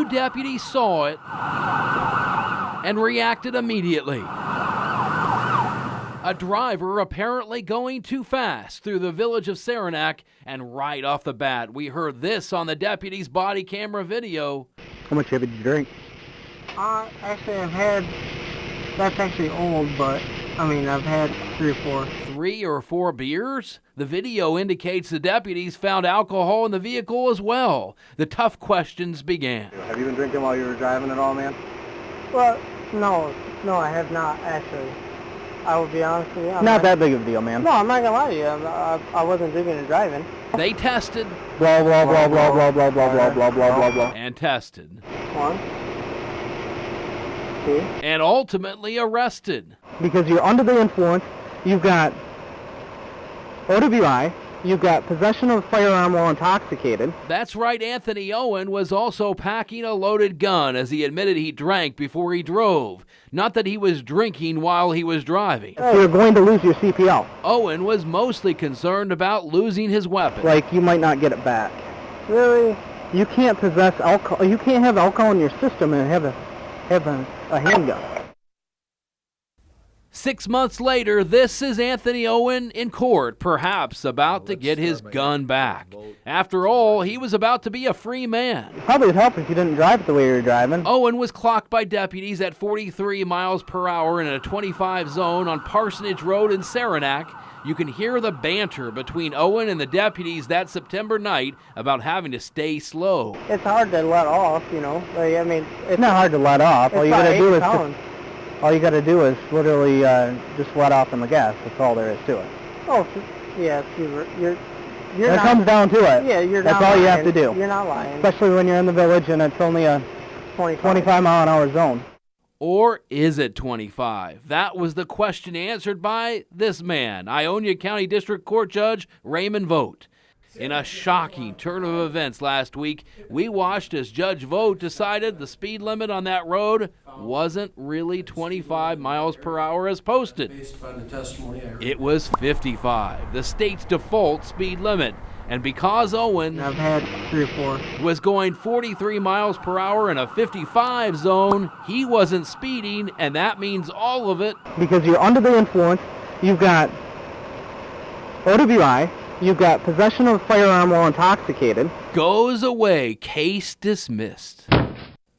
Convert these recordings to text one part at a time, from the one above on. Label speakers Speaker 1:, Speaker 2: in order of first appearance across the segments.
Speaker 1: Two deputies saw it and reacted immediately. A driver apparently going too fast through the village of Saranac, and right off the bat, we heard this on the deputy's body camera video.
Speaker 2: How much did you drink?
Speaker 3: Actually, that's actually old, but, I've had 3 or 4.
Speaker 1: 3 or 4 beers? The video indicates the deputies found alcohol in the vehicle as well. The tough questions began.
Speaker 2: Have you been drinking while you were driving at all, man?
Speaker 3: Well, no, I have not, actually. I will be honest with you.
Speaker 2: Not that big of a deal, man.
Speaker 3: No, I'm not gonna lie to you. I wasn't drinking and driving.
Speaker 1: They tested.
Speaker 2: Blah, blah, blah, blah, blah, blah, blah, blah, blah, blah, blah, blah.
Speaker 1: And tested.
Speaker 3: 1, 2.
Speaker 1: And ultimately arrested.
Speaker 2: Because you're under the influence, you've got OWI, you've got possession of a firearm while intoxicated.
Speaker 1: That's right, Anthony Owen was also packing a loaded gun as he admitted he drank before he drove. Not that he was drinking while he was driving.
Speaker 2: You're going to lose your CPL.
Speaker 1: Owen was mostly concerned about losing his weapon.
Speaker 2: Like, you might not get it back.
Speaker 3: Really?
Speaker 2: You can't possess alcohol, you can't have alcohol in your system and have a handgun.
Speaker 1: 6 months later, this is Anthony Owen in court, perhaps about to get his gun back. After all, he was about to be a free man.
Speaker 2: Probably would help if you didn't drive it the way you were driving.
Speaker 1: Owen was clocked by deputies at 43 miles per hour in a 25 zone on Parsonage Road in Saranac. You can hear the banter between Owen and the deputies that September night about having to stay slow.
Speaker 3: It's hard to let off,
Speaker 2: It's not hard to let off. All you gotta do is literally just let off on the gas. That's all there is to it.
Speaker 3: Oh, yes, you're
Speaker 2: It comes down to it.
Speaker 3: Yeah, you're
Speaker 2: That's
Speaker 3: not
Speaker 2: all
Speaker 3: lying.
Speaker 2: you have to do.
Speaker 3: You're not lying.
Speaker 2: Especially when you're in the village and it's only a 25 mile an hour zone.
Speaker 1: Or is it 25? That was the question answered by this man, Ionia County District Court Judge Raymond Vogt. In a shocking turn of events last week, we watched as Judge Vogt decided the speed limit on that road wasn't really 25 miles per hour as posted. It was 55, the state's default speed limit. And because Owen
Speaker 3: I've had 3 or 4.
Speaker 1: was going 43 miles per hour in a 55 zone, he wasn't speeding, and that means all of it.
Speaker 2: Because you're under the influence, you've got OWI, you've got possession of a firearm while intoxicated.
Speaker 1: Goes away, case dismissed.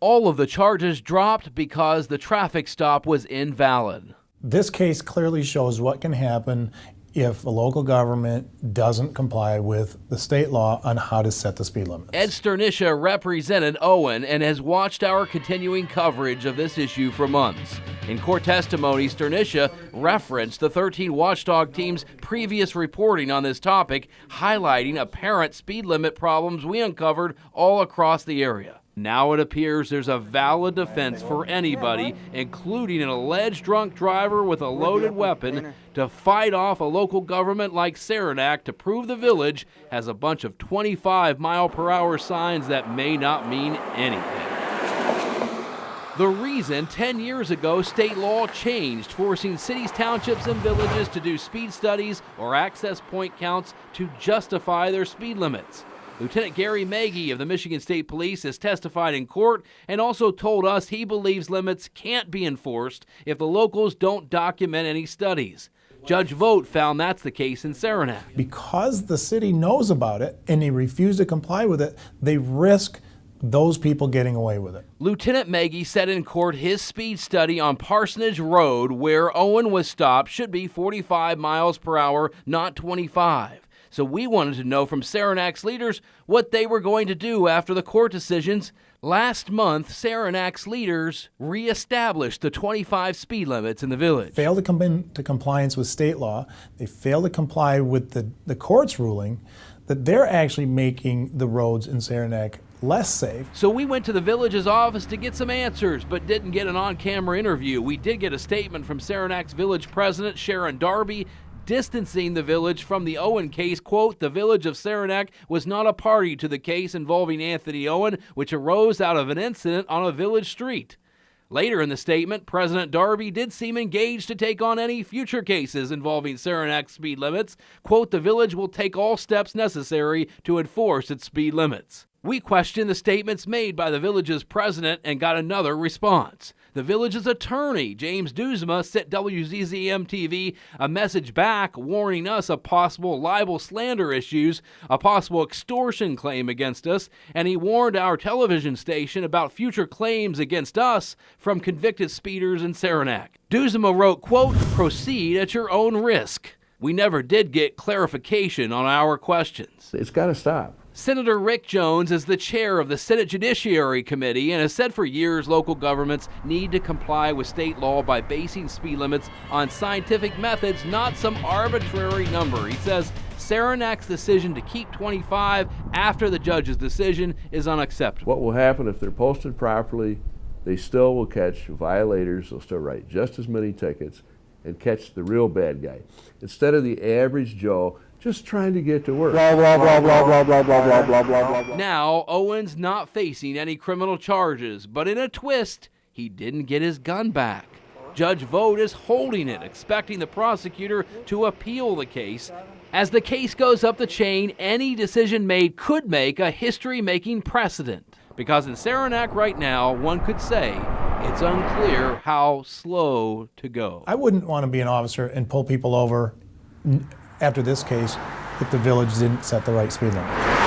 Speaker 1: All of the charges dropped because the traffic stop was invalid.
Speaker 4: This case clearly shows what can happen if a local government doesn't comply with the state law on how to set the speed limits.
Speaker 1: Ed Sternisha represented Owen and has watched our continuing coverage of this issue for months. In court testimony, Sternisha referenced the 13 Watchdog team's previous reporting on this topic, highlighting apparent speed limit problems we uncovered all across the area. Now it appears there's a valid defense for anybody, including an alleged drunk driver with a loaded weapon, to fight off a local government like Saranac to prove the village has a bunch of 25-mile-per-hour signs that may not mean anything. The reason 10 years ago state law changed, forcing cities, townships, and villages to do speed studies or access point counts to justify their speed limits. Lieutenant Gary Maggie of the Michigan State Police has testified in court and also told us he believes limits can't be enforced if the locals don't document any studies. Judge Vogt found that's the case in Saranac.
Speaker 4: Because the city knows about it and they refuse to comply with it, they risk those people getting away with it.
Speaker 1: Lieutenant Maggie said in court his speed study on Parsonage Road, where Owen was stopped, should be 45 miles per hour, not 25. So we wanted to know from Saranac's leaders what they were going to do after the court decisions. Last month, Saranac's leaders reestablished the 25 speed limits in the village.
Speaker 4: Failed to come into compliance with state law. They failed to comply with the court's ruling that they're actually making the roads in Saranac less safe.
Speaker 1: So we went to the village's office to get some answers, but didn't get an on-camera interview. We did get a statement from Saranac's village president, Sharon Darby, distancing the village from the Owen case. Quote, the village of Saranac was not a party to the case involving Anthony Owen, which arose out of an incident on a village street. Later in the statement, President Darby did seem engaged to take on any future cases involving Saranac speed limits. Quote, the village will take all steps necessary to enforce its speed limits. We questioned the statements made by the village's president and got another response. The village's attorney, James Duzema, sent WZZM-TV a message back warning us of possible libel slander issues, a possible extortion claim against us, and he warned our television station about future claims against us from convicted speeders in Saranac. Duzema wrote, quote, "Proceed at your own risk." We never did get clarification on our questions.
Speaker 5: It's got to stop.
Speaker 1: Senator Rick Jones is the chair of the Senate Judiciary Committee and has said for years local governments need to comply with state law by basing speed limits on scientific methods, not some arbitrary number. He says Saranac's decision to keep 25 after the judge's decision is unacceptable.
Speaker 5: What will happen if they're posted properly, they still will catch violators, they'll still write just as many tickets and catch the real bad guy. Instead of the average Joe just trying to get to work.
Speaker 2: Blah, blah, blah, blah, blah, blah, blah, blah, blah, blah, blah.
Speaker 1: Now, Owen's not facing any criminal charges, but in a twist, he didn't get his gun back. Judge Vogt is holding it, expecting the prosecutor to appeal the case. As the case goes up the chain, any decision made could make a history-making precedent. Because in Saranac right now, one could say it's unclear how slow to go.
Speaker 4: I wouldn't want to be an officer and pull people over after this case if the village didn't set the right speed limit.